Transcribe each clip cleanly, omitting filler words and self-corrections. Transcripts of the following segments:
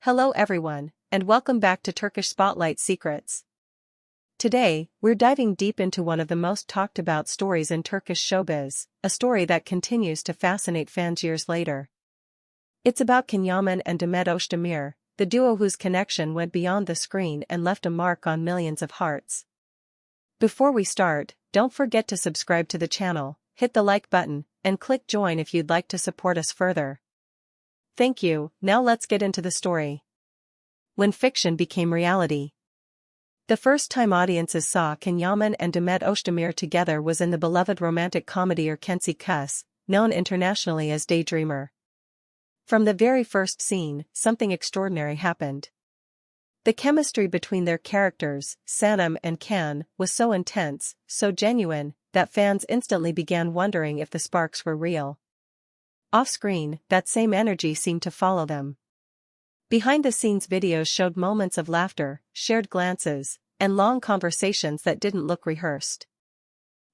Hello everyone, and welcome back to Turkish Spotlight Secrets. Today, we're diving deep into one of the most talked about stories in Turkish showbiz, a story that continues to fascinate fans years later. It's about Kenyammen and Demet Özdemir, the duo whose connection went beyond the screen and left a mark on millions of hearts. Before we start, don't forget to subscribe to the channel, hit the like button, and click join if you'd like to support us further. Thank you. Now let's get into the story. When fiction became reality. The first time audiences saw Kenyammen and Demet Özdemir together was in the beloved romantic comedy Kenyammen, known internationally as Daydreamer. From the very first scene, something extraordinary happened. The chemistry between their characters, Sanem and Can, was so intense, so genuine, that fans instantly began wondering if the sparks were real. Off-screen, that same energy seemed to follow them. Behind-the-scenes videos showed moments of laughter, shared glances, and long conversations that didn't look rehearsed.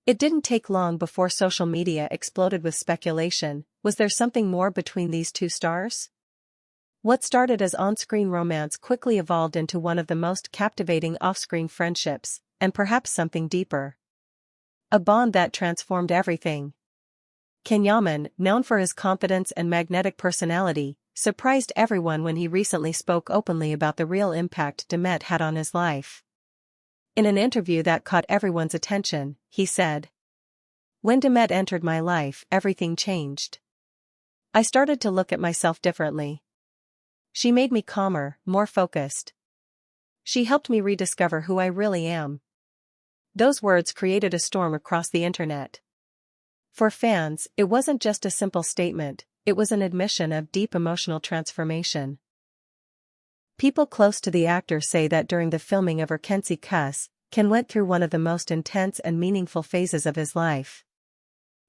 It didn't take long before social media exploded with speculation. Was there something more between these two stars? What started as on-screen romance quickly evolved into one of the most captivating off-screen friendships, and perhaps something deeper. A bond that transformed everything. Kenyammen, known for his confidence and magnetic personality, surprised everyone when he recently spoke openly about the real impact Demet had on his life. In an interview that caught everyone's attention, he said, "When Demet entered my life, everything changed. I started to look at myself differently. She made me calmer, more focused. She helped me rediscover who I really am." Those words created a storm across the internet. For fans, it wasn't just a simple statement, it was an admission of deep emotional transformation. People close to the actor say that during the filming of Kenyammen, Ken went through one of the most intense and meaningful phases of his life.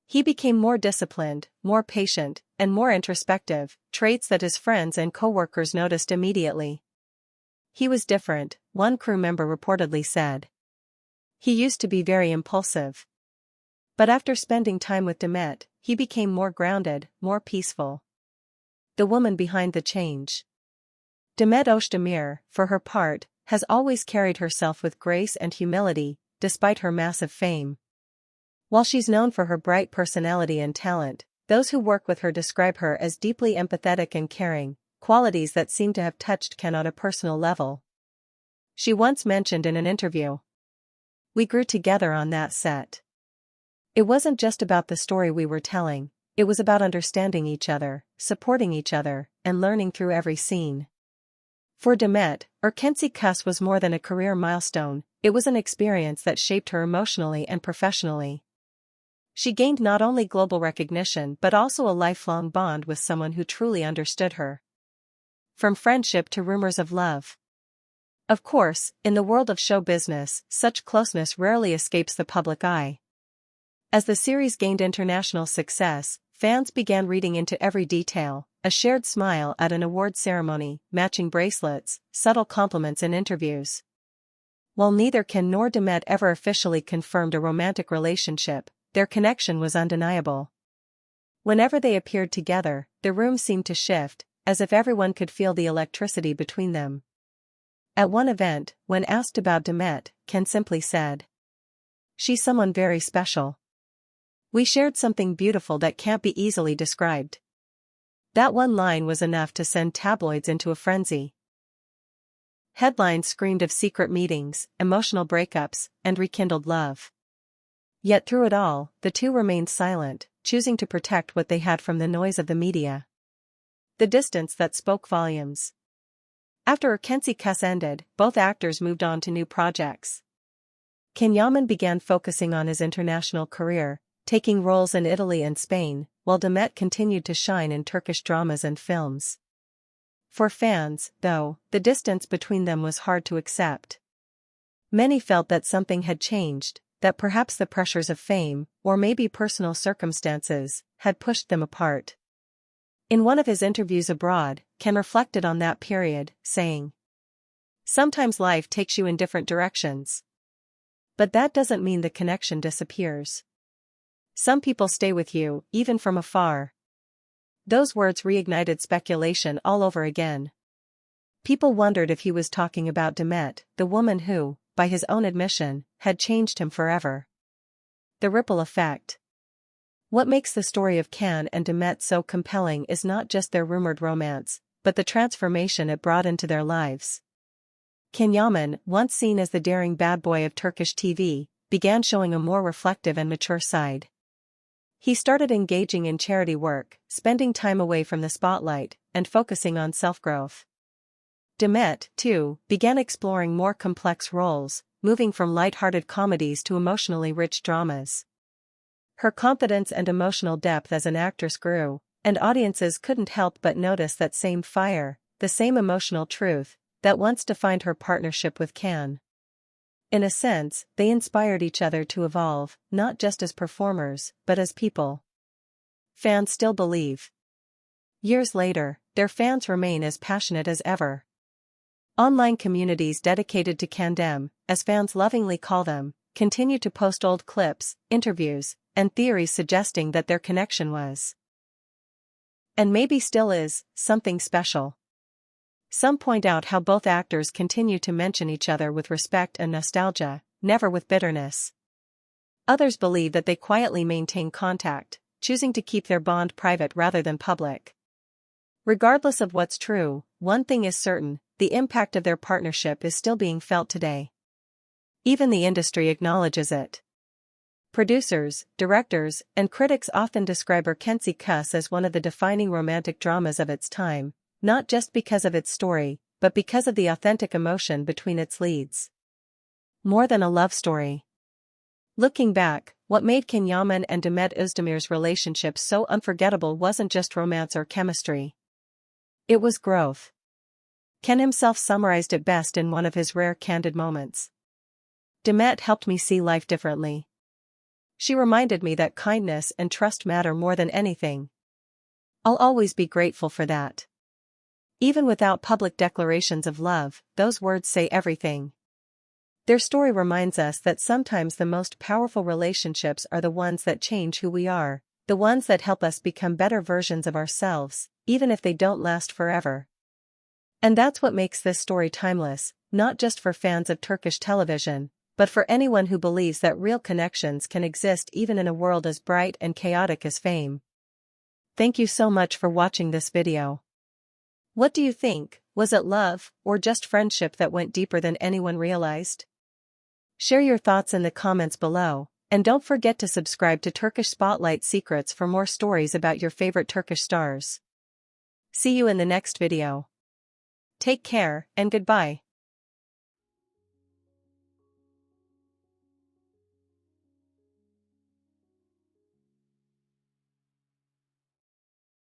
He became more disciplined, more patient, and more introspective, traits that his friends and co-workers noticed immediately. He was different, one crew member reportedly said. He used to be very impulsive. But after spending time with Demet, he became more grounded, more peaceful. The woman behind the change. Demet Özdemir, for her part, has always carried herself with grace and humility, despite her massive fame. While she's known for her bright personality and talent, those who work with her describe her as deeply empathetic and caring, qualities that seem to have touched Ken on a personal level. She once mentioned in an interview, "We grew together on that set. It wasn't just about the story we were telling, it was about understanding each other, supporting each other, and learning through every scene." For Demet, Kenyammen was more than a career milestone, it was an experience that shaped her emotionally and professionally. She gained not only global recognition but also a lifelong bond with someone who truly understood her. From friendship to rumors of love. Of course, in the world of show business, such closeness rarely escapes the public eye. As the series gained international success, fans began reading into every detail, a shared smile at an award ceremony, matching bracelets, subtle compliments in interviews. While neither Ken nor Demet ever officially confirmed a romantic relationship, their connection was undeniable. Whenever they appeared together, the room seemed to shift, as if everyone could feel the electricity between them. At one event, when asked about Demet, Ken simply said, "She's someone very special. We shared something beautiful that can't be easily described." That one line was enough to send tabloids into a frenzy. Headlines screamed of secret meetings, emotional breakups, and rekindled love. Yet through it all, the two remained silent, choosing to protect what they had from the noise of the media. The distance that spoke volumes. After Kenyammen ended, both actors moved on to new projects. Kenyammen began focusing on his international career, taking roles in Italy and Spain, while Demet continued to shine in Turkish dramas and films. For fans, though, the distance between them was hard to accept. Many felt that something had changed, that perhaps the pressures of fame, or maybe personal circumstances, had pushed them apart. In one of his interviews abroad, Ken reflected on that period, saying, "Sometimes life takes you in different directions. But that doesn't mean the connection disappears. Some people stay with you, even from afar." Those words reignited speculation all over again. People wondered if he was talking about Demet, the woman who, by his own admission, had changed him forever. The ripple effect. What makes the story of Can and Demet so compelling is not just their rumored romance, but the transformation it brought into their lives. Kenyammen, once seen as the daring bad boy of Turkish TV, began showing a more reflective and mature side. He started engaging in charity work, spending time away from the spotlight, and focusing on self-growth. Demet, too, began exploring more complex roles, moving from light-hearted comedies to emotionally rich dramas. Her confidence and emotional depth as an actress grew, and audiences couldn't help but notice that same fire, the same emotional truth, that once defined her partnership with Can. In a sense, they inspired each other to evolve, not just as performers, but as people. Fans still believe. Years later, their fans remain as passionate as ever. Online communities dedicated to Kenyammen, as fans lovingly call them, continue to post old clips, interviews, and theories suggesting that their connection was, and maybe still is, something special. Some point out how both actors continue to mention each other with respect and nostalgia, never with bitterness. Others believe that they quietly maintain contact, choosing to keep their bond private rather than public. Regardless of what's true, one thing is certain: the impact of their partnership is still being felt today. Even the industry acknowledges it. Producers, directors, and critics often describe Erkenci Kuş as one of the defining romantic dramas of its time, not just because of its story, but because of the authentic emotion between its leads. More than a love story. Looking back, what made Kenyammen and Demet Özdemir's relationship so unforgettable wasn't just romance or chemistry. It was growth. Ken himself summarized it best in one of his rare candid moments. Demet helped me see life differently. She reminded me that kindness and trust matter more than anything. I'll always be grateful for that. Even without public declarations of love, those words say everything. Their story reminds us that sometimes the most powerful relationships are the ones that change who we are, the ones that help us become better versions of ourselves, even if they don't last forever. And that's what makes this story timeless, not just for fans of Turkish television, but for anyone who believes that real connections can exist even in a world as bright and chaotic as fame. Thank you so much for watching this video. What do you think? Was it love, or just friendship that went deeper than anyone realized? Share your thoughts in the comments below, and don't forget to subscribe to Turkish Spotlight Secrets for more stories about your favorite Turkish stars. See you in the next video. Take care, and goodbye.